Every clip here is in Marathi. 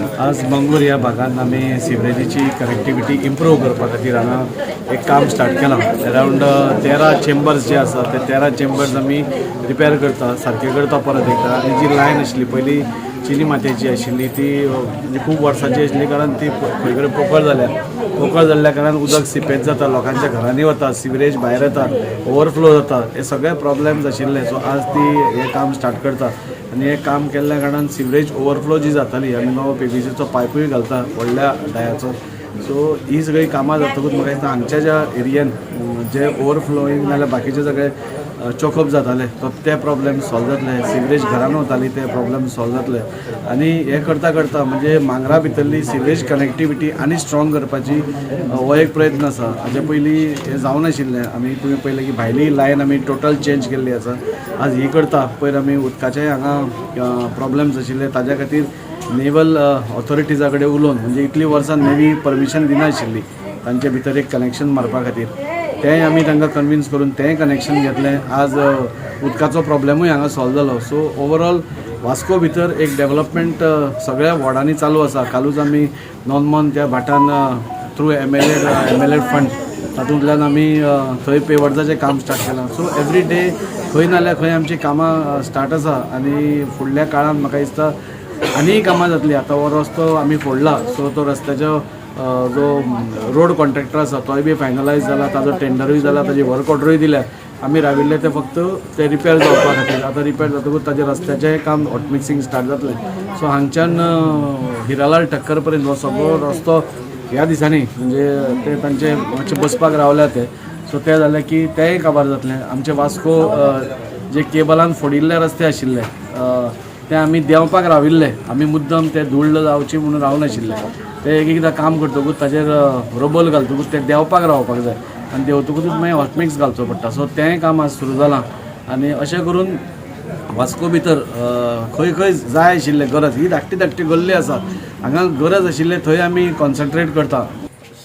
आज मंगूर ह्या भागात आम्ही सिवरेजीची कनेक्टिविटी इम्प्रूव्ह करपा खातीर हांगा एक काम स्टार्ट केलां. अरावंड 13 चेंबर्स जे आसा ते 13 चेंबर्स आमी रिपेर करता, सारके करता परत एकदा. आनी जी लायन आशिल्ली पयली चिनी मातयेची आशिल्ली ती म्हणजे खूब वर्सांची आशिल्ली कारण ती खंय कडेन पोकळ जाल्ल्या कारणान उदक सिपेज जाता, लोकांच्या घरांनी वता, सिवरेज भायर येता, ओवरफ्लो जाता, हे सगळे प्रॉब्लेम्स आशिल्ले. सो आज ती हे काम स्टार्ट करता आनी हे काम केल्ल्या कारणान सिवरेज ओवरफ्लो जी जाताली आमी नवो पीव्हीसीचो पायपूय घालता व्हडल्या डायाचो. सो ही सगळी कामां जातकूच म्हाका दिसता हांगच्या ज्या एरियेन जे ओवरफ्लोईंग नाल्यार बाकीचे सगळे चोकअप जाताले तो ते प्रॉब्लेम सॉल्व जातले, सिवरेज घरान वताली ते प्रॉब्लेम सॉल्व जातले. आनी हे करता करता म्हणजे मांगरा भितरली सिवरेज कनेक्टिविटी आनी स्ट्रॉंग करपाची हो एक प्रयत्न आसा. हाजे पयलीं हे जावं नाशिल्लें. आमी तुवें पळयलें की भायली लायन आमी टोटल चेंज केल्ली आसा. आज ही करता पयर आमी उदकाचेय हांगा प्रॉब्लेम्स आशिल्ले ताज्या खातीर नेवल ऑथॉरिटीजा कडेन उलोवन म्हणजे इतली वर्सां नेवी परमिशन दिनाशिल्ली तांचे भितर एक कनेक्शन मारपा खातीर, तेंय आमी तांकां कन्विन्स करून तेंय कनेक्शन घेतलें. आज उदकाचो प्रॉब्लेमूय हांगा सॉल्व जालो. सो ओवरऑल वास्को भितर एक डेव्हलपमेंट सगळ्या वॉर्डांनी चालू आसा. कालूच आमी नॉर्मन त्या भाटान थ्रू एमएलए फंड तातूंतल्यान आमी थंय पेवर्साचें काम स्टार्ट केलां. सो एवरी डे खंय नाल्यार खंय आमची कामां स्टार्ट आसा आनी फुडल्या काळान म्हाका दिसता आनीय कामां जातली. आतां हो रस्तो आमी फोडला सो तो रस्त्याचो जो रोड कॉन्ट्रॅक्टर आसा तोय बी फायनलायज जाला, ताजो टेंडरूय जाला, ताजी वर्क ऑर्डरूय दिल्या. आमी राविल्ले ते फक्त ते रिपेर जावपा खातीर. आतां रिपेर जातकूच ताजें रस्त्याचें काम हॉट मिक्सिंग स्टार्ट जातलें. सो हांगच्यान हिरालाल टक्कर पर्यंत हो सगळो रस्तो ह्या दिसांनी म्हणजे ते तांचे मातशे बसपाक रावल्या ते. सो ते जालें की तेंय काबार जातलें. आमचे वास्को जे केबलान फोडिल्ले रस्ते आशिल्ले ते आमी देंवपाक राविल्ले. आमी मुद्दम ते धूळ जावची म्हणून रावनाशिल्ले. ते एक एकदां काम करतकूच ताजेर रबल घालतकूच ते देंवपाक रावपाक जाय आनी देंवतकूच मागीर हॉटमिक्स घालचो पडटा. सो तेंय काम आज सुरू जालां आनी अशें करून वास्को भितर खंय खंय जाय आशिल्ले गरज ही धाकटी धाकटी गल्ली आसा हांगा गरज आशिल्ले थंय आमी कॉन्सन्ट्रेट करता.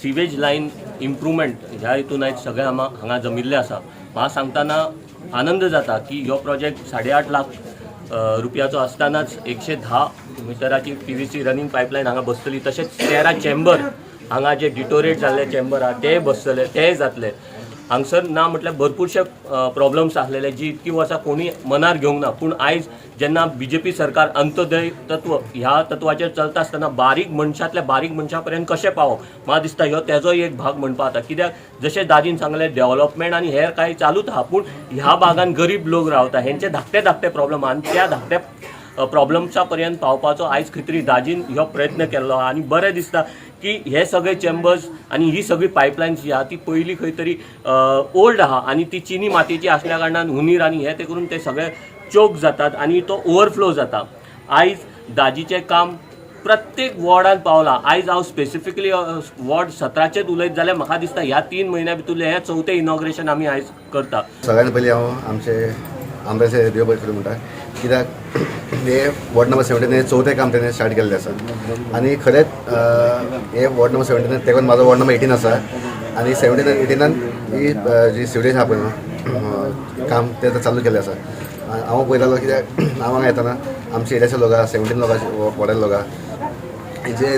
सीवेज लायन इम्प्रूवमेंट ह्या हितून आयज सगळे हांगा जमिल्ले आसा. म्हाका सांगतना आनंद जाता की हो प्रोजेक्ट 8.5 लाख रुपयाचो आसतानाच 110 मिटराची पीव्हीसी रनिंग पायपलायन हांगा बसतली. तशेंच 13 चेंबर हांगा जे डिटोरेट जाल्ले चेंबर आहा ते बसतले, ते जातले. हांगसर ना म्हटल्यार भरपूरशे प्रॉब्लम्स आसलेले जी इतकी वर्सां कोणी मनार घेवंक ना. पूण आयज जेन्ना बीजेपी सरकार अंत्योदय तत्व ह्या तत्वाचेर चलता आसतना बारीक मनशांतल्या बारीक मनशा पर्यंत कशें पावप म्हाका दिसता ह्यो तेजोय एक भाग म्हणपा जाता. कित्याक जशें दादीन सांगलें डेव्हलपमेंट आनी हेर कांय चालूच आहा पूण ह्या भागान गरीब लोक रावता हेंचे धाकटे धाकटे प्रॉब्लम आहा आनी त्या धाकट्या प्रॉब्लम्सा पर्यंत पावपाचो आयज खंय तरी दाजीन ह्यो प्रयत्न केल्लो आनी बरें दिसता की हे सगळे चेंबर्स आनी ही सगळी पायपलायन्स जी आहा ती पयलीं खंय तरी ओल्ड आहा आनी ती चिनी मातयेची आसल्या कारणान हुनीर आनी हे ते करून ते सगळे चोक जातात आनी तो ओवरफ्लो जाता. आयज दाजीचें काम प्रत्येक वॉर्डान पावला. आयज हांव स्पेसिफिकली वॉर्ड 17चेच उलयत जाल्यार म्हाका दिसता ह्या 3 म्हयन्या भितरलें हें 4थें इनॉग्रेशन आमी आयज करता. सगळ्यांत पयलीं हांव आमचे आमदारचे देव बरें करूं म्हणटा कित्याक हे वॉर्ड नंबर 17 हे 4थें काम तेणें स्टार्ट केल्लें आसा आनी खरेंच हे वॉर्ड नंबर 17 तेकून म्हाजो वॉर्ड नंबर 18 आसा आनी 17 आनी 18 ही जी सिवरेज आहा पळय काम तें चालू केल्लें आसा. हांव पळयतालो कित्याक हांव हांगा येताना आमचे एरियाचे लोक आहा 17 लोकांचे वॉर्डाचे लोक आहा जे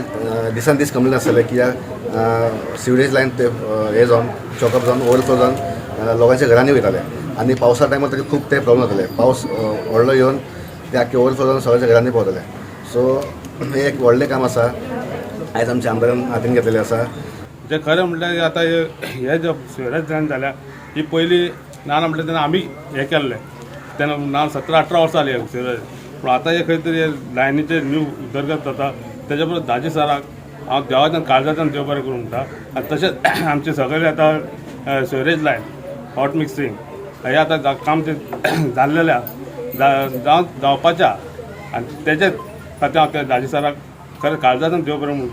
दिसान दीस कंप्लेन आसतले कित्याक सिवरेज लायन ते हे जावन चॉकअप जावन ओवरफ्लो जावन लोकांच्या घरांनी वयताले आनी पावसा टायमार तरी खूब ते प्रॉब्लेम जाताले. पावस व्हडलो येवन ते आख्खे ओवरफ्लो जावन सगळ्यांच्या घरांनी पावताले. सो हे एक व्हडलें काम आसा आयज आमच्या आमदारान हातीन घेतलेलें आसा. जे खरें म्हटल्यार आतां हे जे सिवरेज लायन जाल्या ही पयलीं ना म्हटल्यार तेन्ना आमी हें केल्लें तेन्ना ना 17-18 वर्सां जाली सिवरेज. पूण आतां हे खंय तरी लायनीचे न्यू उदरगत जाता तेच्या परस दाजी सराक हांव देवाच्यान काळजाच्यान देव बरें करूं म्हणटा. आनी तशेंच आमचे सगळे आतां सिवरेज लायन हॉट मिक्सिंग हे आतां काम ते जाल्लेलें जावपाचें आनी तेजेच खातीर हांव त्या दाजी सराक खरें काळजाच्यान देव बरें म्हणटा.